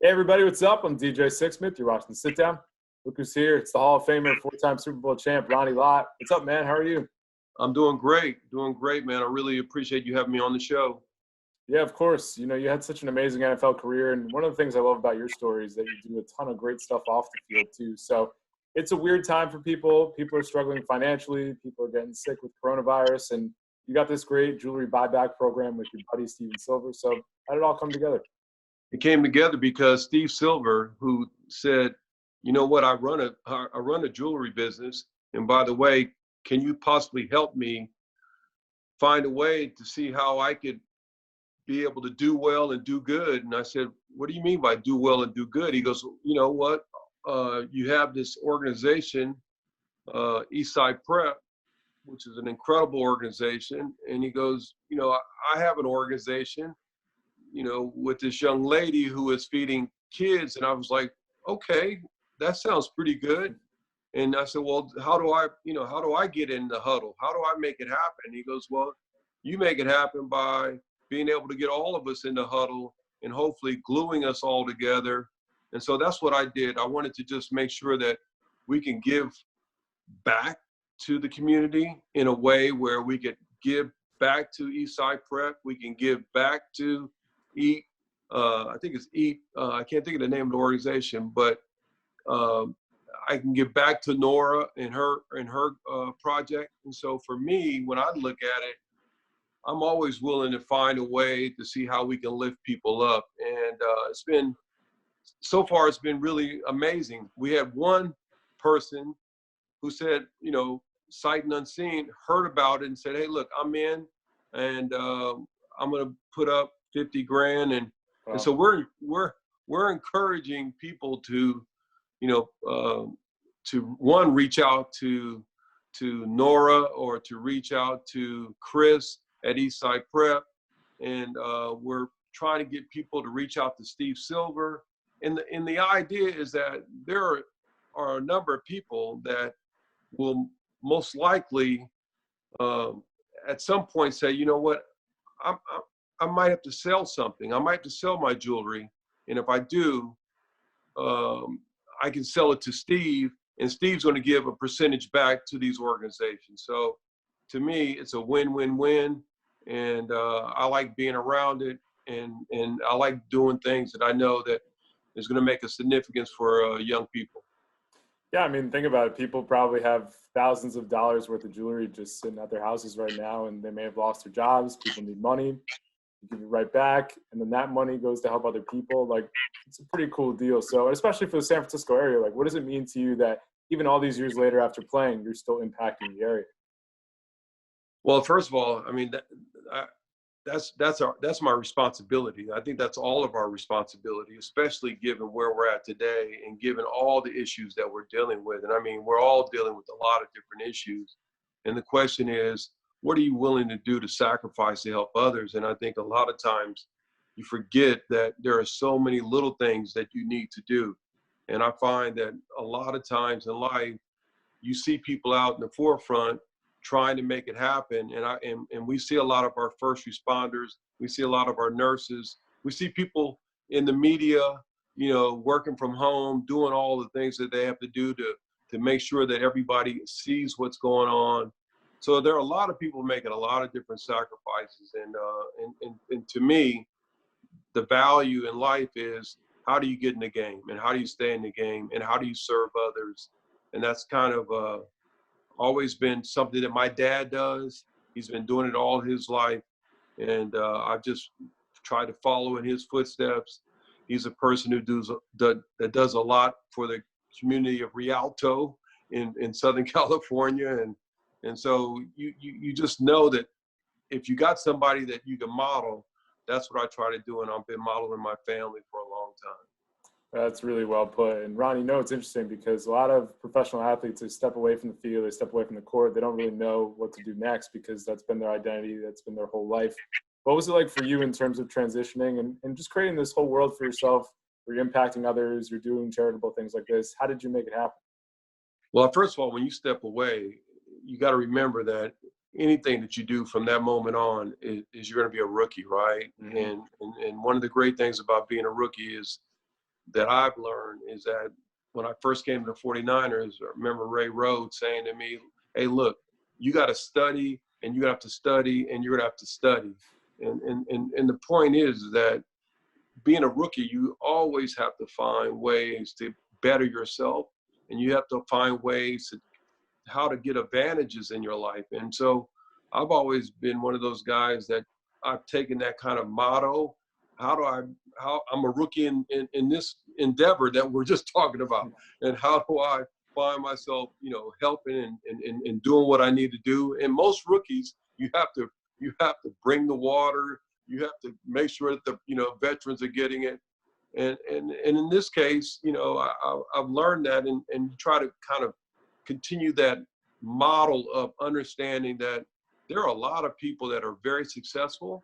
Hey everybody, what's up? I'm DJ Sixsmith. You're watching the Sit Down. Look who's here. It's the Hall of Famer, four-time Super Bowl champ, Ronnie Lott. What's up, man? How are you? I'm doing great, man. I really appreciate you having me on the show. Yeah, of course. You know, you had such an amazing NFL career, and one of the things I love about your story is that you do a ton of great stuff off the field too. So it's a weird time for people. People are struggling financially. People are getting sick with coronavirus, and you got this great jewelry buyback program with your buddy Steven Silver. So how did it all come together? It came together because Steve Silver, who said, "You know what? I run a jewelry business, and by the way, can you possibly help me find a way to see how I could be able to do well and do good?" And I said, "What do you mean by do well and do good?" He goes, "You know what? You have this organization, Eastside Prep, which is an incredible organization." And he goes, I have an organization, with this young lady who is feeding kids." And I was like, "Okay, that sounds pretty good." And I said, "Well, how do I get in the huddle? How do I make it happen?" And he goes, "Well, you make it happen by being able to get all of us in the huddle and hopefully gluing us all together." And so that's what I did. I wanted to just make sure that we can give back to the community in a way where we could give back to Eastside Prep. We can give back to Eat. I think it's Eat. I can't think of the name of the organization, but I can give back to Nora and her project. And so for me, when I look at it, I'm always willing to find a way to see how we can lift people up. And so far, it's been really amazing. We had one person who said, sight and unseen, heard about it and said, "Hey, look, I'm in, and I'm going to put up 50 grand." And Wow. and so we're encouraging people to, to one, reach out to Nora, or to reach out to Chris at Eastside Prep, and we're trying to get people to reach out to Steve Silver. And the idea is that there are a number of people that will most likely at some point say, "You know what, I might have to sell something. I might have to sell my jewelry. And if I do, I can sell it to Steve, and Steve's going to give a percentage back to these organizations." So to me, it's a win-win-win. And I like being around it, and I like doing things that I know that is going to make a significance for young people. Yeah, I mean, think about it. People probably have thousands of dollars worth of jewelry just sitting at their houses right now, and they may have lost their jobs. People need money. You give it right back, and then that money goes to help other people. Like, it's a pretty cool deal. So, especially for the San Francisco area, like, what does it mean to you that even all these years later after playing, you're still impacting the area? Well, first of all, I mean, that's my responsibility. I think that's all of our responsibility, especially given where we're at today and given all the issues that we're dealing with. And I mean, we're all dealing with a lot of different issues. And the question is, what are you willing to do to sacrifice to help others? And I think a lot of times you forget that there are so many little things that you need to do. And I find that a lot of times in life, you see people out in the forefront trying to make it happen. And we see a lot of our first responders, we see a lot of our nurses, we see people in the media, working from home, doing all the things that they have to do to make sure that everybody sees what's going on. So there are a lot of people making a lot of different sacrifices. And to me, the value in life is, how do you get in the game, and how do you stay in the game, and how do you serve others? And that's kind of always been something that my dad does. He's been doing it all his life. And I've just tried to follow in his footsteps. He's a person who does a lot for the community of Rialto in Southern California. And so you just know that if you got somebody that you can model, that's what I try to do. And I've been modeling my family for a long time. That's really well put. And Ronnie, it's interesting because a lot of professional athletes, they step away from the field, they step away from the court. They don't really know what to do next because that's been their identity. That's been their whole life. What was it like for you in terms of transitioning and just creating this whole world for yourself where you're impacting others, you're doing charitable things like this? How did you make it happen? Well, first of all, when you step away, you got to remember that anything that you do from that moment on is you're going to be a rookie, right? Mm-hmm. And one of the great things about being a rookie is that I've learned is that when I first came to the 49ers, I remember Ray Rhodes saying to me, hey, look, you got to study and you have to study and you're going to have to study. And the point is that being a rookie, you always have to find ways to better yourself, and you have to find ways to how to get advantages in your life. And so I've always been one of those guys that I've taken that kind of motto. How I'm a rookie in this endeavor that we're just talking about, and how do I find myself, helping and doing what I need to do. And most rookies, you have to bring the water. You have to make sure that the veterans are getting it. And in this case, I've learned that and try to kind of continue that model of understanding that there are a lot of people that are very successful,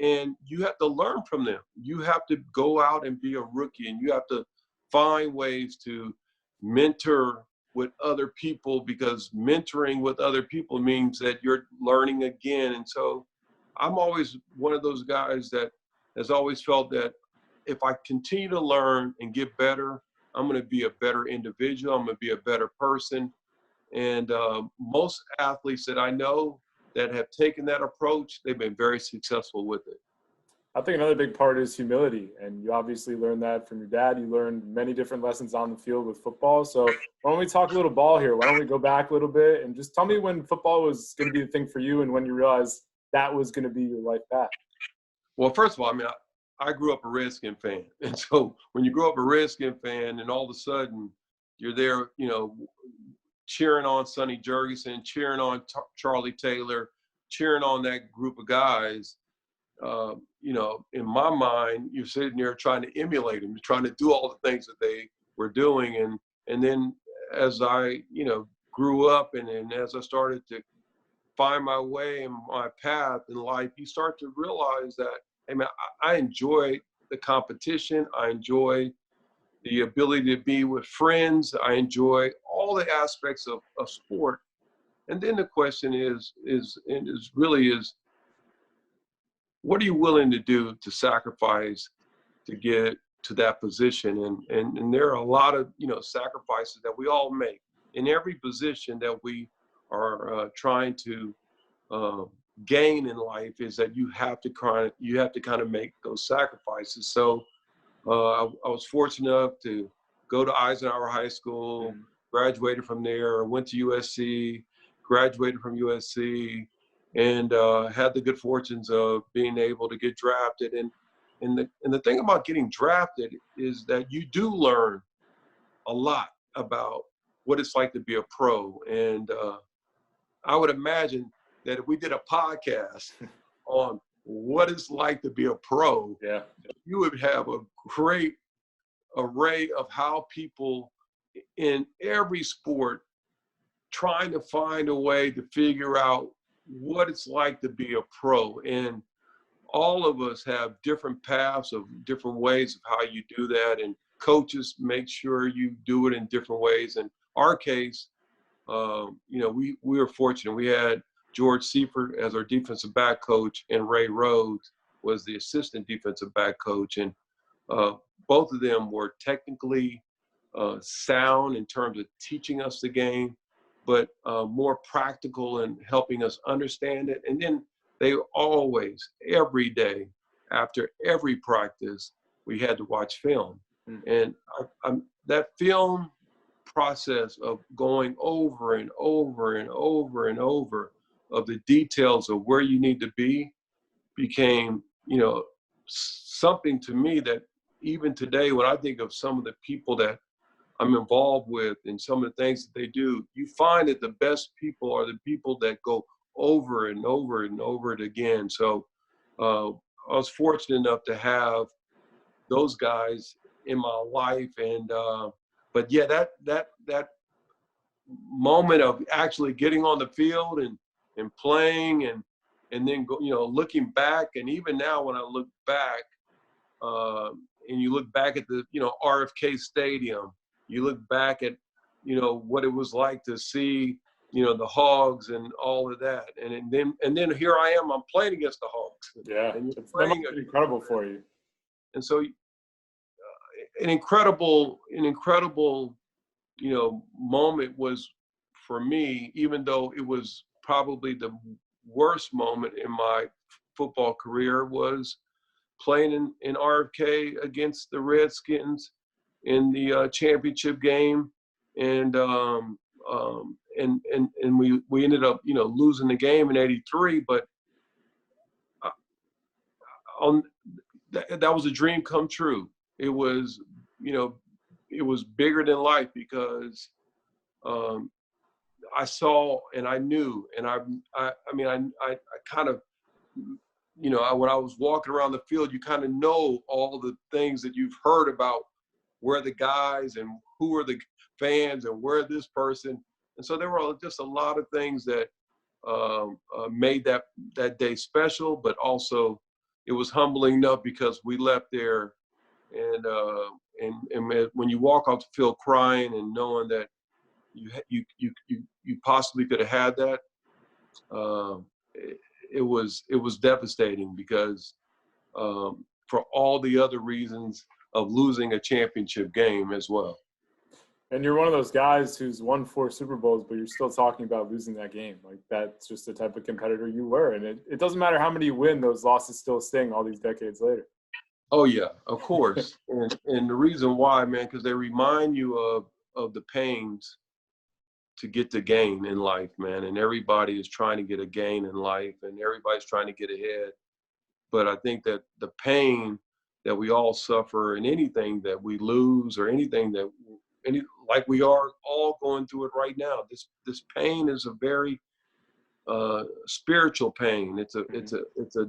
and you have to learn from them. You have to go out and be a rookie, and you have to find ways to mentor with other people, because mentoring with other people means that you're learning again. And so I'm always one of those guys that has always felt that if I continue to learn and get better, I'm going to be a better individual. I'm going to be a better person. And most athletes that I know that have taken that approach, they've been very successful with it. I think another big part is humility, and you obviously learned that from your dad. You learned many different lessons on the field with football. So why don't we talk a little ball here? Why don't we go back a little bit and just tell me when football was going to be the thing for you and when you realized that was going to be your life path? Well, first of all, I grew up a Redskin fan. And so when you grow up a Redskin fan and all of a sudden you're there, cheering on Sonny Jurgensen, cheering on Charlie Taylor, cheering on that group of guys, in my mind, you're sitting there trying to emulate them, trying to do all the things that they were doing. And then as I, grew up and as I started to find my way and my path in life, you start to realize that, hey man, I enjoy the competition. I enjoy the ability to be with friends. I enjoy all the aspects of sport. And then the question is what are you willing to do to sacrifice to get to that position? And there are a lot of, sacrifices that we all make in every position that we are trying to gain in life, is that you have to kind of make those sacrifices. So I was fortunate enough to go to Eisenhower High School, graduated from there, went to USC, graduated from USC, and had the good fortunes of being able to get drafted. And the thing about getting drafted is that you do learn a lot about what it's like to be a pro. And I would imagine that if we did a podcast on what it's like to be a pro, yeah, you would have a great array of how people in every sport trying to find a way to figure out what it's like to be a pro. And all of us have different paths of different ways of how you do that. And coaches make sure you do it in different ways. In our case, we were fortunate. We had George Seifert as our defensive back coach, and Ray Rhodes was the assistant defensive back coach. And both of them were technically sound in terms of teaching us the game, but more practical in helping us understand it. And then they always, every day, after every practice, we had to watch film. And that film process of going over and over and over and over of the details of where you need to be became, something to me that even today, when I think of some of the people that I'm involved with and some of the things that they do, you find that the best people are the people that go over and over and over it again. So I was fortunate enough to have those guys in my life. And but yeah, that moment of actually getting on the field and playing and then looking back, and even now when I look back, and you look back at the RFK Stadium, you look back at what it was like to see the Hogs and all of that, and then here I am, I'm playing against the Hogs. Yeah, and that must be incredible for you. And so an incredible, moment was for me, even though it was probably the worst moment in my football career, was playing in RFK against the Redskins in the championship game, and we ended up losing the game in '83. But on that was a dream come true. It was it was bigger than life because I saw and I knew, and I kind of when I was walking around the field, you kind of know all the things that you've heard about, where the guys and who are the fans and where this person. And so there were just a lot of things that made that day special, but also it was humbling enough because we left there and when you walk off the field crying and knowing that you possibly could have had that, it was devastating because for all the other reasons of losing a championship game as well. And you're one of those guys who's won 4 Super Bowls, but you're still talking about losing that game. Like, that's just the type of competitor you were. And it doesn't matter how many you win, those losses still sting all these decades later. Oh, yeah, of course. and the reason why, man, because they remind you of the pains to get the gain in life, man. And everybody is trying to get a gain in life, and everybody's trying to get ahead. But I think that the pain that we all suffer in anything that we lose or anything that like we are all going through it right now. This pain is a very spiritual pain. It's a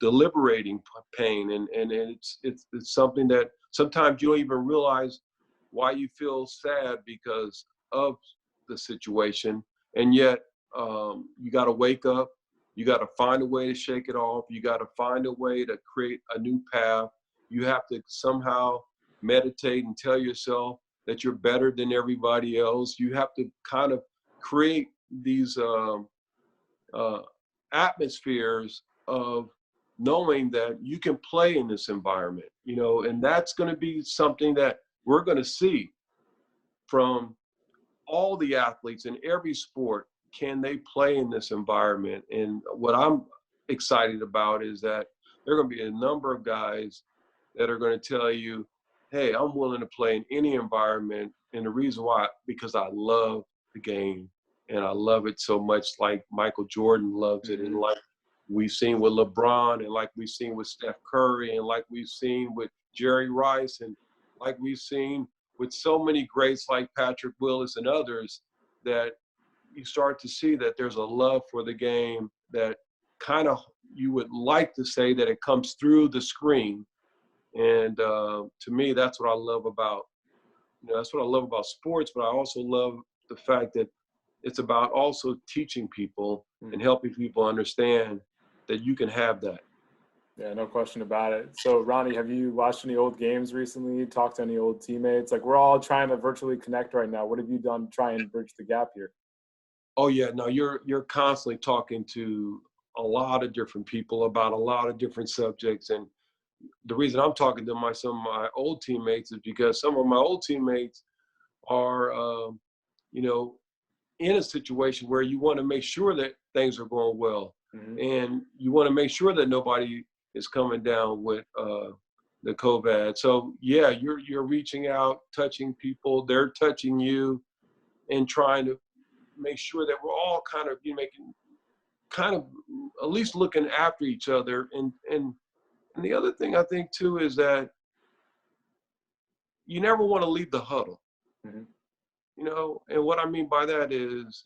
deliberating pain, and it's something that sometimes you don't even realize why you feel sad because of the situation, and yet you got to wake up. You got to find a way to shake it off. You got to find a way to create a new path. You have to somehow meditate and tell yourself that you're better than everybody else. You have to kind of create these atmospheres of knowing that you can play in this environment, and that's going to be something that we're going to see from all the athletes in every sport. Can they play in this environment? And what I'm excited about is that there are going to be a number of guys that are going to tell you, hey, I'm willing to play in any environment. And the reason why, because I love the game and I love it so much, like Michael Jordan loves it. And like we've seen with LeBron, and like we've seen with Steph Curry, and like we've seen with Jerry Rice, and like we've seen with so many greats like Patrick Willis and others, that you start to see that there's a love for the game that kind of you would like to say that it comes through the screen. And to me, that's what I love about, that's what I love about sports, but I also love the fact that it's about also teaching people and helping people understand that you can have that. Yeah, no question about it. So, Ronnie, have you watched any old games recently? Talked to any old teammates? Like, we're all trying to virtually connect right now. What have you done to try and bridge the gap here? Oh yeah, no, you're constantly talking to a lot of different people about a lot of different subjects, and the reason I'm talking to some of my old teammates is because some of my old teammates are, in a situation where you want to make sure that things are going well, and you want to make sure that nobody is coming down with the COVID. So yeah, you're reaching out, touching people, they're touching you, and trying to make sure that we're all kind of at least looking after each other. And the other thing I think too is that you never want to leave the huddle. And what I mean by that is,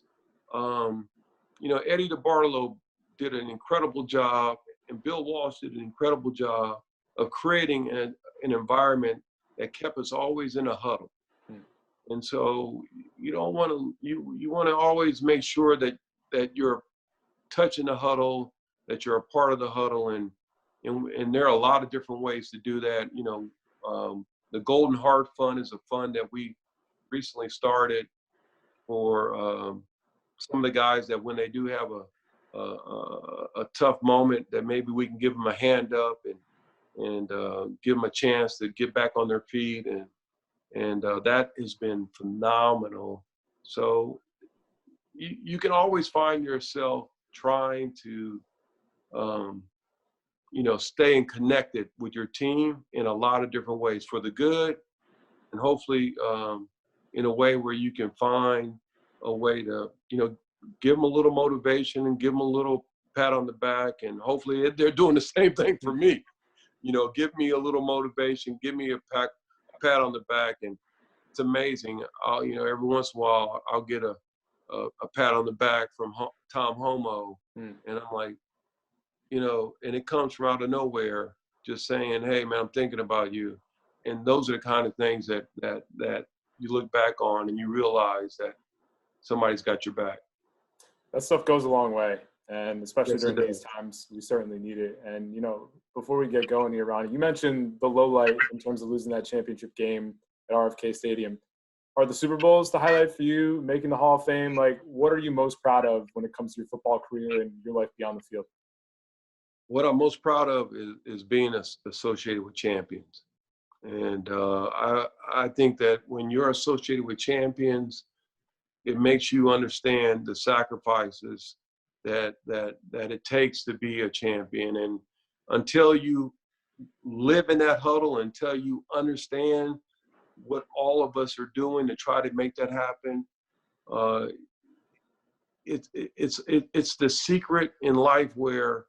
Eddie DeBartolo did an incredible job, and Bill Walsh did an incredible job of creating an environment that kept us always in a huddle. And so you don't want to, you want to always make sure that you're touching the huddle, that you're a part of the huddle. And there are a lot of different ways to do that. The Golden Heart Fund is a fund that we recently started for some of the guys that when they do have a tough moment, that maybe we can give them a hand up give them a chance to get back on their feet. And that has been phenomenal. So you can always find yourself trying to, staying connected with your team in a lot of different ways for the good, and hopefully in a way where you can find a way to, give them a little motivation and give them a little pat on the back. And hopefully they're doing the same thing for me. Give me a little motivation, give me a pat on the back. And it's amazing. Every once in a while I'll get a pat on the back from Tom Homo. And I'm like, and it comes from out of nowhere, just saying, hey man, I'm thinking about you. And those are the kind of things that you look back on and you realize that somebody's got your back. That stuff goes a long way. And especially Yes, during these times, we certainly need it. And, before we get going here, Ronnie, you mentioned the low light in terms of losing that championship game at RFK Stadium. Are the Super Bowls the highlight for you, making the Hall of Fame? Like, what are you most proud of when it comes to your football career and your life beyond the field? What I'm most proud of is being associated with champions. And I think that when you're associated with champions, it makes you understand the sacrifices that it takes to be a champion. And until you live in that huddle, until you understand what all of us are doing to try to make that happen, it's the secret in life where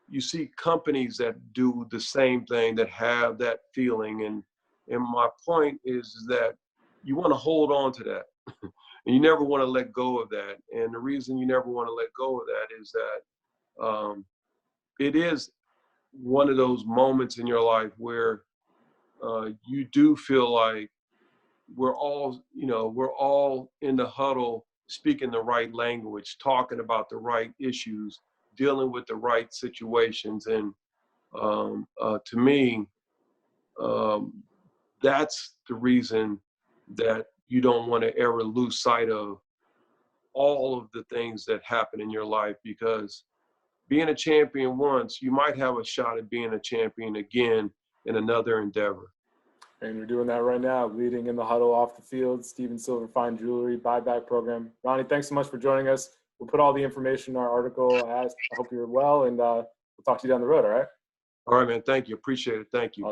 you see companies that do the same thing, that have that feeling. And my point is that you want to hold on to that. And you never want to let go of that. And the reason you never want to let go of that is that it is one of those moments in your life where you do feel like we're all in the huddle, speaking the right language, talking about the right issues, dealing with the right situations. And to me, that's the reason that you don't want to ever lose sight of all of the things that happen in your life, because being a champion once, you might have a shot at being a champion again in another endeavor. And we're doing that right now, leading in the huddle off the field, Steven Silver Fine Jewelry Buyback Program. Ronnie, thanks so much for joining us. We'll put all the information in our article. I hope you're well, and we'll talk to you down the road, all right? All right, man. Thank you. Appreciate it. Thank you.